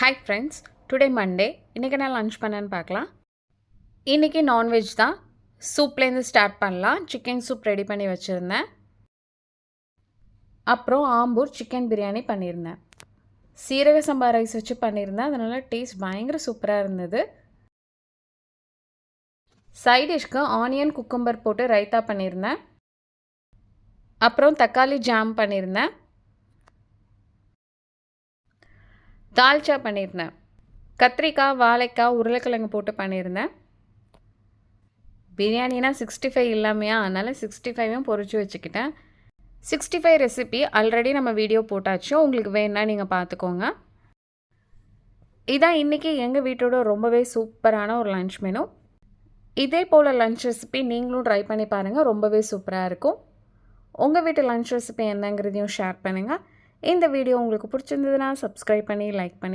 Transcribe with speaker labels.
Speaker 1: Hi friends, today Monday. இன்றைக்கி நான் lunch பண்ணேன்னு பார்க்கலாம். இன்றைக்கி நான்வெஜ் தான். சூப்லேருந்து ஸ்டார்ட் பண்ணலாம். சிக்கன் சூப் ரெடி பண்ணி வச்சுருந்தேன். அப்புறம் ஆம்பூர் சிக்கன் பிரியாணி பண்ணியிருந்தேன். சீரக சம்பா ரைஸ் வச்சு பண்ணியிருந்தேன். அதனால் டேஸ்ட் பயங்கர சூப்பராக இருந்தது. சைட் டிஷ்க்கு ஆனியன் குக்கும்பர் போட்டு ரைத்தா பண்ணியிருந்தேன். அப்புறம் தக்காளி ஜாம் பண்ணியிருந்தேன். தால்ச்சா பண்ணியிருந்தேன். கத்திரிக்காய், வாழைக்காய், உருளைக்கிழங்கு போட்டு பண்ணியிருந்தேன். பிரியாணினா 65 இல்லாமையா, அதனால் 65ம் பொரிச்சு வச்சுக்கிட்டேன். 65 ரெசிபி ஆல்ரெடி நம்ம வீடியோ போட்டாச்சு. உங்களுக்கு வேணுன்னா நீங்கள் பார்த்துக்கோங்க. இதான் இன்றைக்கி எங்கள் வீட்டோட ரொம்பவே சூப்பரான ஒரு லன்ச் மெனு. இதே போல் லன்ச் ரெசிபி நீங்களும் ட்ரை பண்ணி பாருங்கள். ரொம்பவே சூப்பராக இருக்கும். உங்கள் வீட்டு லன்ச் ரெசிபி என்னங்கிறதையும் ஷேர் பண்ணுங்கள். இந்த வீடியோ உங்களுக்கு பிடிச்சிருந்ததுன்னா சப்ஸ்கிரைப் பண்ணி லைக் பண்ணி